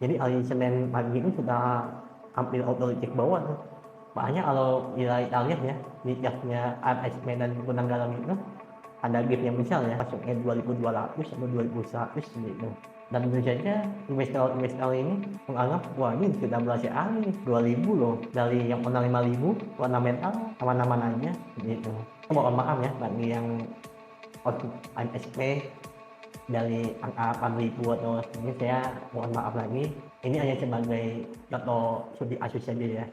Jadi hari Senin pagi itu sudah hampir auto cek bawah tuh. Makanya kalau kita lihat ya, di gasnya AS Medan Gunung Galang itu ada gap yang besar ya, masuknya 2.200 atau 2.100 gitu. Dan tentu saja investor ini menganggap wah ini sudah berhasil nih 2.000 loh, dari yang pernah 5.000 fundamental aman-aman aja gitu. Mohon maaf ya bagi yang output AMSP dari angka 8.000 atau ini, saya mohon maaf lagi, ini hanya sebagai contoh studi kasus saja ya.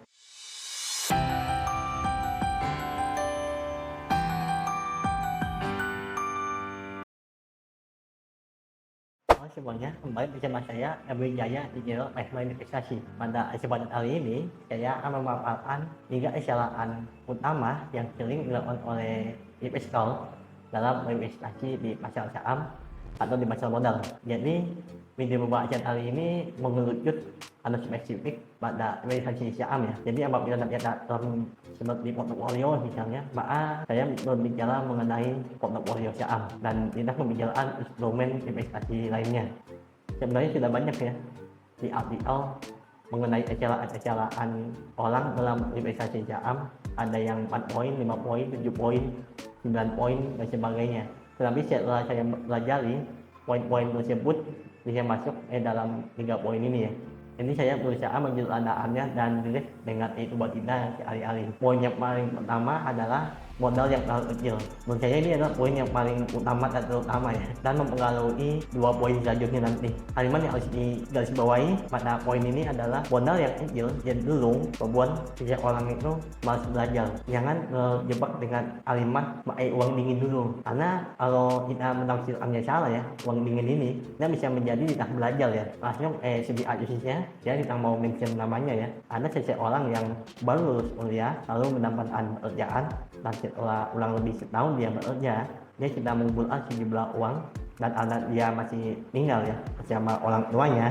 Halo semuanya, kembali bersama saya Ebri Jaya di channel Mastermind Investasi. Pada kesempatan kali ini, saya akan memaparkan 3 kesalahan utama yang sering dilakukan oleh investor dalam berinvestasi di pasar saham atau di pasar modal. Jadi video pembahasan kali ini mengerucut atau spesifik pada investasi saham ya. Jadi apabila nanti ada term seperti portofolio misalnya, maka saya berbicara mengenai portofolio saham dan tidak pembicaraan instrumen investasi lainnya. Sebenarnya sudah banyak ya di artikel mengenai kesalahan orang dalam investasi saham, ada yang 4 poin, 5 poin, 7 poin, 9 poin dan sebagainya. Tetapi setelah saya pelajari poin-poin tersebut bisa masuk dalam 3 poin ini ya. Ini saya berusaha menjelaskannya dan tulis dengan itu buat kita sehari-hari. Poin yang paling pertama adalah modal yang terlalu kecil. Menurut saya ini adalah poin yang paling utama dan terutama ya, dan mempengaruhi 2 poin selanjutnya nanti. Kalimat yang harus digarisbawahi pada poin ini adalah modal yang kecil cenderung membuat seseorang itu malas belajar. Jangan terjebak dengan kalimat pakai uang dingin dulu, karena kalau kita menafsirkannya salah ya, uang dingin ini kita bisa menjadi tidak belajar ya. Langsung segi akusisnya ya, kita mau mention namanya ya, ada seseorang yang baru lulus kuliah lalu mendapatkan pekerjaan, dan setelah ulang lebih setahun dia bekerja, dia sudah mengumpulkan sejumlah uang dan anak dia masih tinggal ya bersama orang tuanya,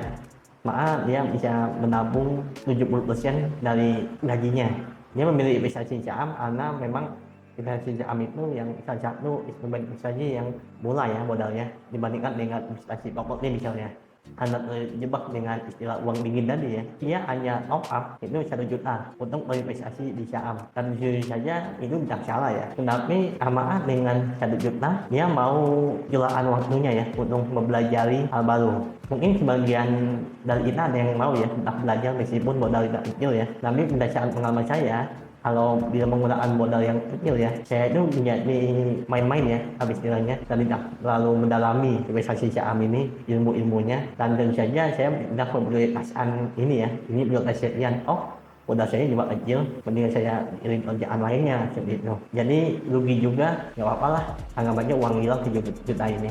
maka dia bisa menabung 70% dari gajinya. Dia memilih investasi saham karena memang investasi saham itu yang salah satu instrumen investasi yang murah ya modalnya dibandingkan dengan investasi properti misalnya. Karena terjebak dengan istilah uang dingin tadi ya, dia hanya top up itu 1 juta untuk berinvestasi di saham, dan jujur saja itu tidak salah ya. Tetapi amanah dengan 1 juta dia mau jualan waktunya ya untuk mempelajari hal baru. Mungkin sebagian dari kita ada yang mau ya tetap belajar meskipun modal tidak kecil ya, tapi berdasarkan pengalaman saya, kalau dia menggunakan modal yang kecil ya, saya itu menjadi main-main ya habis istilahnya, dan tidak terlalu mendalami investasi saham ini ilmu-ilmunya, dan tentu saja saya tidak memprioritaskan ini ya, ini prioritasnya modal saya juga kecil, mending saya iring kerjaan lainnya seperti itu. Jadi rugi juga nggak apa-apa lah, anggapannya uang hilang 7 juta ini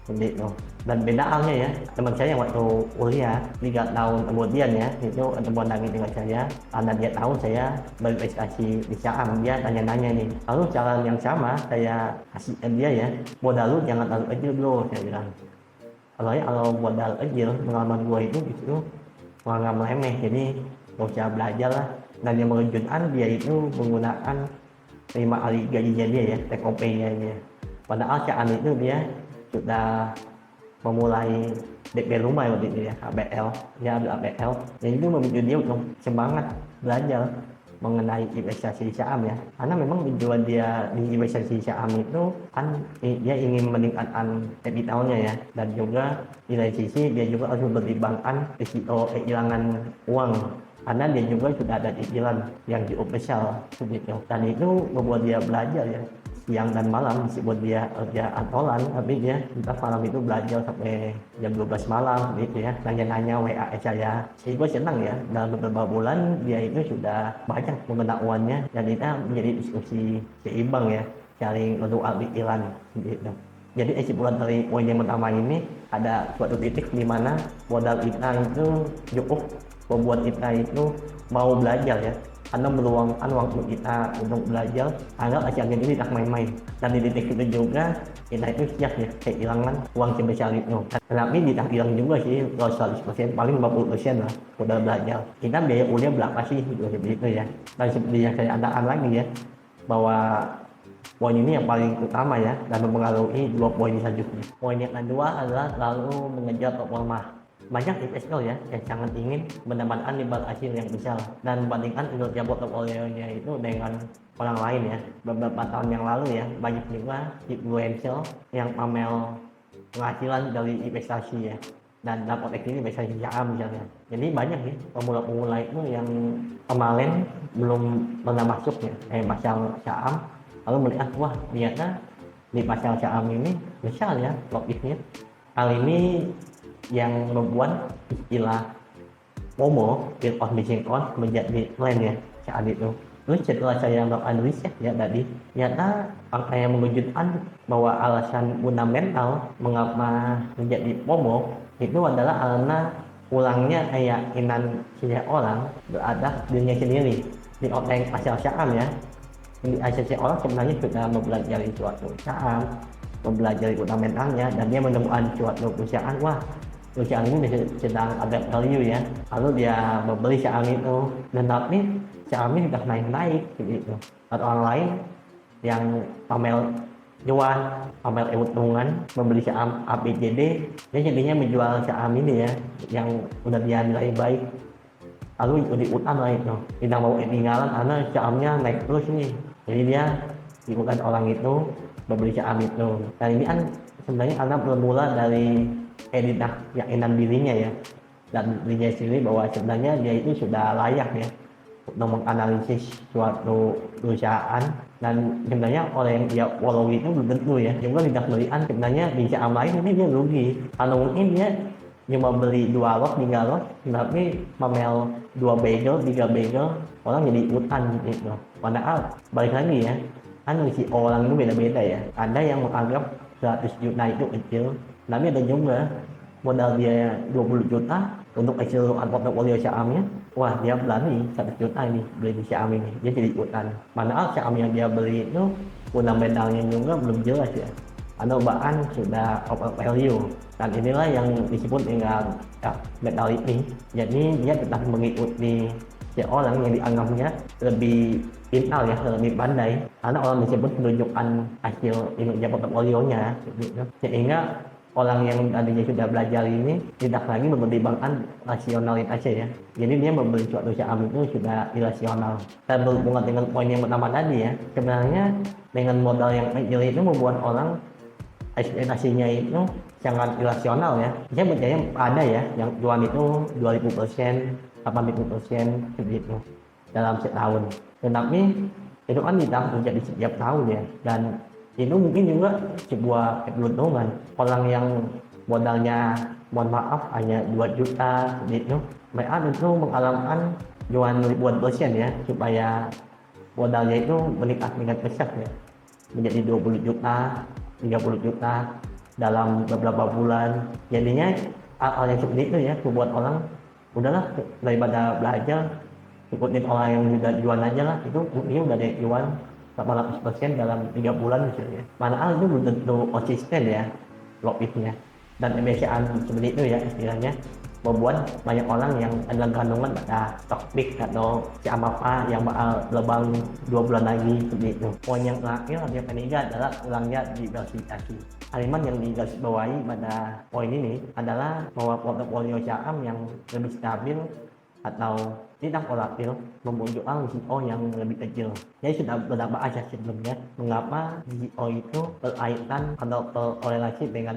seperti itu. Dan beda halnya ya, teman saya waktu kuliah 3 tahun kemudian ya, itu teman lagi dengan saya, karena dia tahu saya berinvestasi di saham, dia tanya-nanya nih, lalu cara yang sama saya kasih dia ya, modal lu jangan terlalu kecil bro, saya bilang. Kalau modal kecil, pengalaman gue itu justru menganggap remeh, jadi gak usah belajar lah. Dan yang mengejutkan, dia itu menggunakan 5 kali gajinya dia ya, take home pay-nya dia. Padahal saat itu dia sudah memulai DP rumah waktu itu ya, ABL, dia ambil ABL, dan itu memicu dia untuk semangat belajar mengenai investasi saham ya, karena memang tujuan dia di investasi saham itu kan dia ingin meningkatkan capitalnya ya, dan juga di lain sisi dia juga harus mempertimbangkan risiko kehilangan uang, karena dia juga sudah ada cicilan yang cukup besar begitu, dan itu membuat dia belajar ya siang dan malam, meskipun dia kerja kantoran, tapi dia entah malam itu belajar sampai jam 12 malam gitu ya, nanya-nanya WA saya. Jadi gue senang ya, dalam beberapa bulan dia itu sudah banyak pengetahuannya, dan kita menjadi diskusi seimbang ya, saling menukar pikiran gitu. Jadi kesimpulan dari poin yang pertama ini, ada suatu titik di mana modal kita itu cukup membuat kita itu mau belajar ya, karena meluangkan waktu kita untuk belajar agar acaranya ini tidak main-main. Dan di titik itu juga kita itu siap ya kehilangan uang sebesar itu. Tapi tidak hilang juga sih, kalau 100% paling 50% lah udah belajar. Kita biaya kuliah berapa sih gitu, seperti ya. Dan seperti yang saya katakan lagi ya, bahwa poin ini yang paling utama ya, dan mempengaruhi 2 poin selanjutnya. Poin yang kedua adalah lalu mengejar performa. banyak investor ya yang sangat ingin mendapatkan imbal hasil yang besar dan bandingkan kinerja portofolionya itu dengan orang lain ya. Beberapa tahun yang lalu ya banyak juga influencer yang pamer penghasilan dari investasi ya, dan dalam konteks ini investasi saham misalnya. Jadi banyak nih pemula-pemula itu yang kemarin belum pernah masuk ya pasar saham, lalu melihat wah ternyata di pasar saham ini besar ya profitnya. Hal ini yang membuat istilah FOMO, fear of missing out, menjadi tren ya saat itu. Terus setelah saya melakukan riset ya tadi, ternyata angka yang mengejutkan bahwa alasan fundamental mengapa menjadi FOMO itu adalah karena kurangnya keyakinan seseorang berada dirinya sendiri di konteks pasar saham ya. Jadi seseorang sebenarnya sudah mempelajari suatu saham, mempelajari fundamentalnya, dan dia menemukan suatu perusahaan, wah perusahaan ini sedang ada value ya, lalu dia membeli saham itu, dan tapi sahamnya sudah naik-naik gitu. Atau orang lain yang pamer jual, pamer keuntungan, membeli saham ABCD, dia jadinya menjual saham ini ya yang udah dia nilai baik, lalu diutang lah itu, tidak mau ketinggalan karena sahamnya naik terus nih, jadi dia diikutan orang itu membeli saham itu. Dan ini kan sebenarnya karena bermula dari keyakinan dirinya ya, dan dirinya sendiri bahwa sebenarnya dia itu sudah layak ya untuk menganalisis suatu perusahaan, dan sebenarnya oleh yang dia follow itu belum tentu ya juga tidak melihat sebenarnya di saham lain ini dia rugi, kalau mungkin dia cuma beli 2 lot 3 lot tapi pamer 2 bagel 3 bagel, orang jadi ikutan gitu. Padahal balik lagi ya, kan si orang itu beda-beda ya, ada yang menganggap 100 juta itu kecil, tapi ada juga modal dia 20 juta untuk keseluruhan portofolio sahamnya, wah dia berani 100 juta ini beli di saham ini, dia jadi ikutan. Padahal saham yang dia beli itu fundamentalnya juga belum jelas ya, atau bahkan sudah over value, dan inilah yang disebut dengan mentality. Jadi dia tetap mengikuti seorang yang dianggapnya lebih pintar ya, lebih pandai, karena orang tersebut menunjukkan hasil kinerja portofolionya gitu. Sehingga orang yang tadinya sudah belajar ini tidak lagi mempertimbangkan rasionalitasnya ya, jadi dia membeli suatu saham itu sudah irasional. Dan berhubungan dengan poin yang pertama tadi ya, sebenarnya dengan modal yang kecil itu membuat orang ekspektasinya itu sangat irasional ya. Saya percaya ada ya yang jual itu 2000%, 80% begitu dalam setahun. Tetapi itu kan tidak terjadi setiap tahun ya, dan itu mungkin juga sebuah keberuntungan. Orang yang modalnya mohon maaf hanya 2 juta gitu, mereka tentu mengalami jualan ribuan persen ya, supaya modalnya itu meningkat dengan pesat ya, menjadi 20 juta, 30 juta dalam beberapa bulan. Jadinya hal yang seperti itu ya membuat orang udahlah, daripada belajar ikutin orang yang udah jual aja lah, itu ini udah ada jual 800% dalam 3 bulan misalnya. Padahal itu belum tentu konsisten ya profitnya, dan kebiasaan seperti itu ya istilahnya membuat banyak orang yang adalah kandungan pada stock pick atau saham apa yang bakal lebang 2 bulan lagi seperti itu. Poin yang terakhir yang ketiga adalah kurangnya diversifikasi. Kalimat yang digarisbawahi pada poin ini adalah bahwa portofolio saham yang lebih stabil atau tidak volatil membutuhkan risiko yang lebih kecil. Jadi sudah beberapa asas sebelumnya mengapa risiko itu berkaitan atau berkorelasi dengan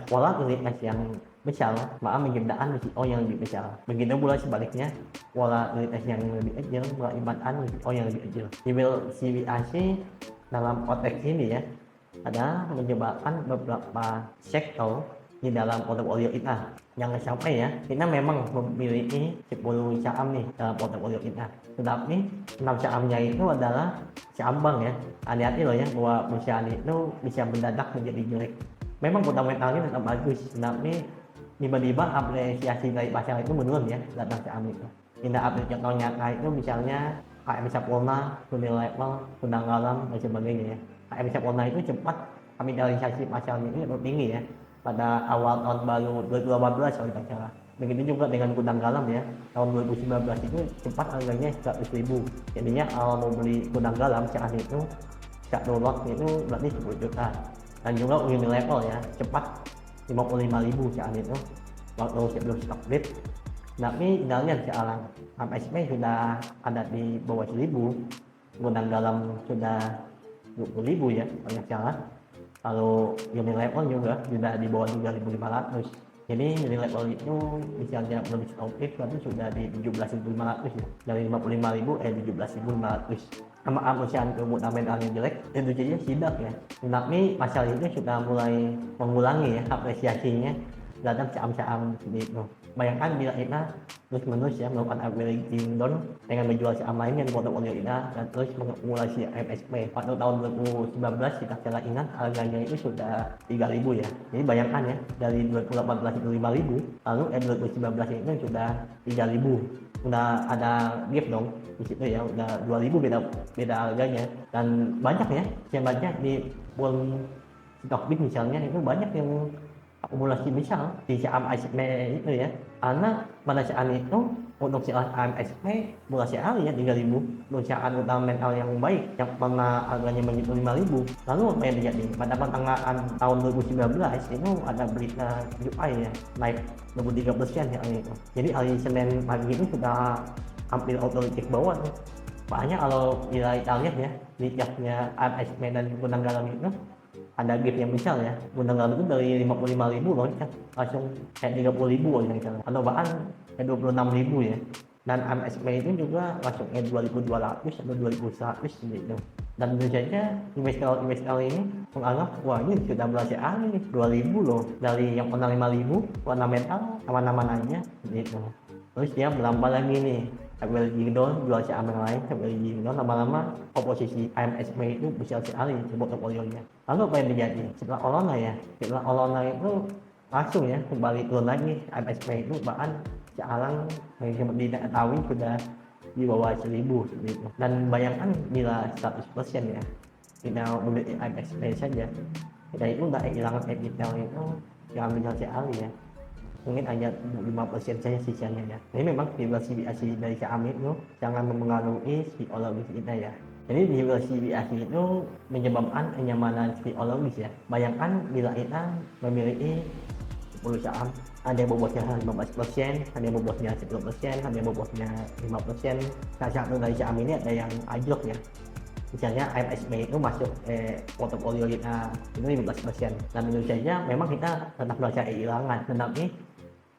volatilitas yang besar, maka menciptakan risiko yang lebih besar. Begitu pula sebaliknya, volatilitas yang lebih kecil mengakibatkan risiko yang lebih kecil. Diversifikasi dalam konteks ini ya adalah menyebabkan beberapa sektor di dalam portofolio kita. Jangan sampai ya kita memang memiliki 10 saham nih dalam portofolio kita, tetapi 6 sahamnya itu adalah saham bank ya. Hati-hati loh ya bahwa perusahaan itu bisa mendadak menjadi jelek. Memang fundamentalnya tetap bagus, tetapi tiba-tiba apresiasi dari pasar itu menurun ya dalam saham itu. Tidak update contoh nyata itu misalnya KM Sapurna, Unilever, Gudang Garam dan sebagainya ya. KM Sapurna itu cepat kapitalisasi pasarnya itu tinggi ya pada awal tahun baru 2018 kalau tidak salah. Begitu juga dengan Gudang Garam ya, tahun 2019 itu cepat harganya 100.000. Jadinya kalau mau beli Gudang Garam saat itu 1 lot itu berarti 10 juta. Dan juga Unilever ya, cepat 55.000 saat itu. waktu sebelum stock split. Tapi kita lihat sekarang AMSP sudah ada di bawah 1000, gudang garam sudah 20.000 ya kalau nggak salah. Lalu Unilever juga sudah di bawah 3.500. Jadi Unilever itu misalnya belum stop split berarti sudah di 17.500 ya, dari 55.000 17.500. Sama perusahaan fundamentalnya jelek, tentu saja sidak ya. Tapi masalah itu sudah mulai mengulangi ya apresiasinya terhadap saham-saham seperti itu. Bayangkan bila kita terus-menerus ya melakukan averaging down dengan menjual saham lain yang portofolio kita dan terus mengakumulasi AMSP. Pada tahun 2019 kita secara ingat harganya itu sudah 3.000 ya. Jadi bayangkan ya, dari 2018 itu 5.000, lalu 2019 itu sudah 3.000. Udah ada gap dong di situ ya, udah 2.000 beda harganya. Dan banyak ya, yang banyak di World Stock Split misalnya itu banyak yang akumulasi besar di saham AMSP itu ya, karena pada saat itu untuk saham AMSP akumulasi ya 3.000, perusahaan fundamental yang baik yang pernah harganya menyentuh 5.000. Lalu apa yang terjadi pada pertengahan tahun 2019 itu ada berita UI ya naik 23% ya itu. Jadi hari Senin pagi itu sudah hampir otomatis bawah tuh. Makanya kalau kita lihat ya di gapnya AMSP dan gudang garam itu ada gap yang besar ya. Gudang garam itu dari 55.000 loh ya, langsung kayak 30.000 loh yang salah, atau bahkan kayak 26.000 ya. Dan AMSP itu juga langsung kayak 2.200 atau 2.100 gitu. Dan tentu saja investor ini menganggap wah ini sudah berhasil nih 2.000 loh, dari yang pernah 5.000 fundamental aman-aman aja gitu. Terus dia melambang lagi nih, averaging down, jual saham yang lain, averaging down, lama-lama komposisi AMSP itu besar sekali di portofolionya. Lalu apa yang terjadi? Setelah Olona itu langsung ya kembali turun lagi AMSP itu, bahkan sekarang yang seperti tidak tahu sudah di bawah 1.000 gitu. Dan bayangkan bila 100% ya kita memiliki AMSP saja, kita itu nggak kehilangan capital itu yang besar sekali ya. Mungkin hanya 5% saja sisanya ya. Jadi memang diversifikasi dari saham itu jangan mempengaruhi psikologis kita ya. Jadi diversifikasi itu menyebabkan kenyamanan psikologis ya. Bayangkan bila kita memiliki 10 saham, ada yang bobotnya 15%, ada yang bobotnya 10%, ada yang bobotnya 5%. Nah, satu dari saham ini ada yang anjlok ya. Misalnya AMSP itu masuk portofolio kita itu 15%, dan tentu saja memang kita tetap merasa kehilangan, tetapi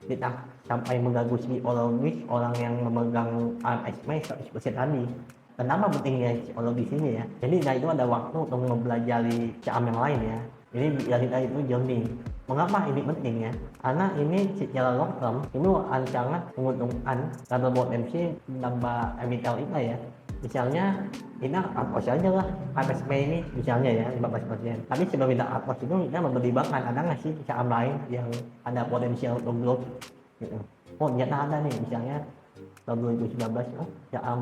kita sampai mengganggu psikologis orang yang memegang AMSP 100% tadi. Kenapa pentingnya psikologi sini ya? Jadi nah itu ada waktu untuk mempelajari saham yang lain ya. Jadi biar kita itu journey. Mengapa ini penting ya? Karena ini secara long term itu akan sangat menguntungkan karena potensi menambah capital kita ya. Misalnya kita hapus aja lah AMSP ini misalnya ya 15%. Tapi sebelum kita hapus itu kita mempertimbangkan ada nggak sih saham lain yang ada potensial untuk growth gitu. Oh ternyata ada nih, misalnya tahun 2019 saham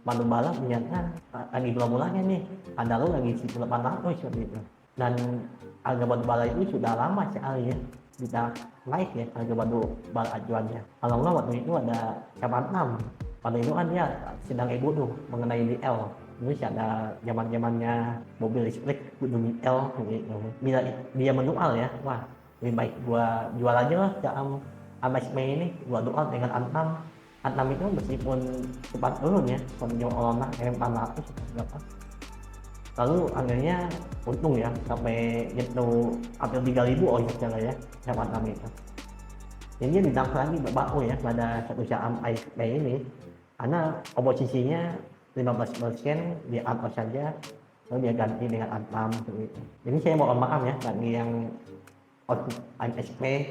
Batubara ternyata lagi mulanya nih, ada lo lagi 1.800 seperti itu. Dan harga batubara itu sudah lama sekali ya bisa naik ya harga batubara acuannya. Kalau nggak waktu itu ada kapan 6, pada itu kan dia sedang ibu tuh mengenai DL. Terus ada zamannya mobil listrik Gunung DL gitu. Bila dia mendual ya, wah lebih baik gua jual aja lah saham AMSP ini, gua dual dengan Antam. Antam itu meskipun cepat turun ya, kalau Olona M400 berapa. Lalu akhirnya untung ya sampai nyentuh hampir 3.000 saja ya saham Antam itu. Jadi dia ditambah lagi berbau ya pada satu saham AMSP ini, karena komposisinya 15% di atas saja, lalu dia ganti dengan Antam gitu. Jadi saya mohon maaf ya bagi yang AMSP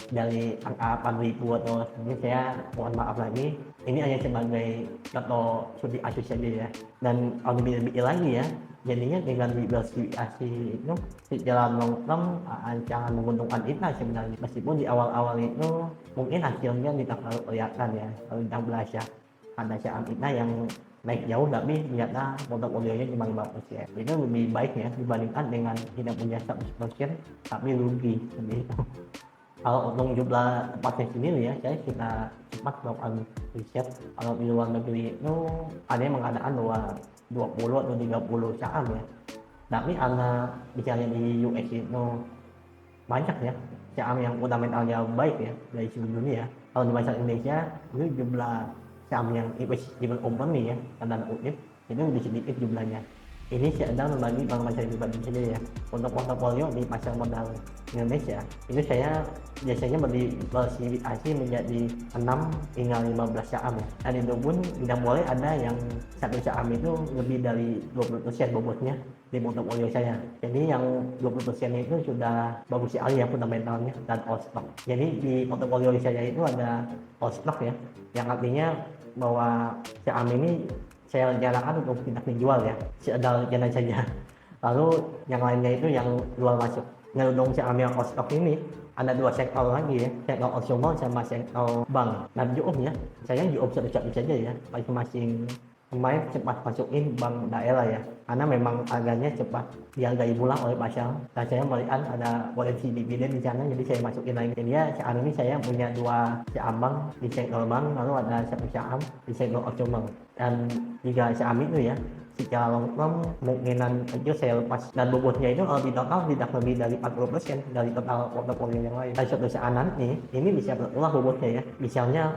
dari angka 8.000 atau ini, saya mohon maaf lagi. Ini hanya sebagai contoh studi kasus saja ya. Dan kalau lebih lagi ya, jadinya dengan diversifikasi itu secara long term akan sangat menguntungkan kita sebenarnya. Meskipun di awal-awal itu mungkin hasilnya tidak terlalu kelihatan ya, kalau kita belajar ada saham kita yang naik jauh tapi ternyata portofolionya cuma 5%. Itu lebih baik ya dibandingkan dengan tidak punya 100% tapi rugi seperti itu. Kalau untuk jumlah tempatnya sendiri ya, saya kita cepat melakukan riset. Kalau di luar negeri itu ada yang mengatakan bahwa 20 atau 30 saham ya. Tapi karena bicaranya di US itu banyak ya saham yang fundamentalnya baik ya dari seluruh dunia. Kalau di pasar Indonesia itu jumlah saham yang investable company ya, tanda kutip, itu lebih sedikit jumlahnya. Ini sedang membagi bank masyarakat pribadi saja ya. Untuk portofolio di pasar modal Indonesia, itu saya biasanya berdiversifikasi menjadi 6 hingga 15 saham ya. Dan itu pun tidak boleh ada yang satu saham itu lebih dari 20% bobotnya di portofolio saya. Jadi yang 20% itu sudah bagus sekali ya fundamentalnya dan all stock. Jadi di portofolio saya itu ada all stock ya, yang artinya bahwa saham ini saya rencanakan untuk tidak dijual ya, seadal jalan saja. Lalu yang lainnya itu yang jual masuk. Ngeludung saham yang all stock ini ada dua sektor lagi ya, sektor consumer sama sektor bank. Dan cukup ya, saya cukup satu-satu saja ya, masing-masing pemain cepat masukin bank daerah ya, karena memang harganya cepat dihargai pulang oleh pasar dan saya melihat ada potensi dividen di sana, jadi saya masukin lagi. Jadi ya saat ini saya punya dua saham bank di sektor bank, lalu ada satu saham di sektor consumer, dan jika saham itu ya secara long term kemungkinan itu saya lepas, dan bobotnya itu kalau di total tidak lebih dari 40% dari total portofolio yang lain. Dan suatu saat nanti ini bisa berulang bobotnya ya, misalnya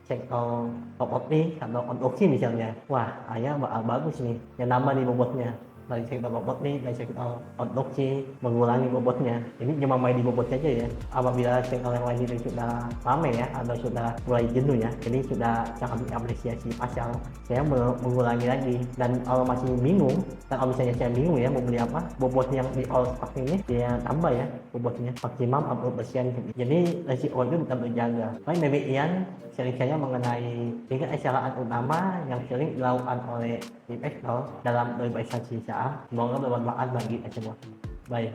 sektor properti atau konstruksi misalnya, wah ayah bakal bagus nih yang nambah di bobotnya dari sektor properti, dari sektor konstruksi mengurangi bobotnya. Ini cuma main di bobot saja ya, apabila sektor yang lain itu sudah ramai ya atau sudah mulai jenuh ya, jadi sudah sangat diapresiasi pasar, saya mengurangi lagi. Dan kalau masih bingung, dan kalau misalnya saya bingung ya mau beli apa, bobot yang di all stock ini dia tambah ya bobotnya maksimal 40%. Jadi resiko itu tetap terjaga. Baik, demikian sharing saya mengenai 3 kesalahan utama yang sering dilakukan oleh investor dalam berinvestasi saham. Semoga bermanfaat bagi kita semua. Baik.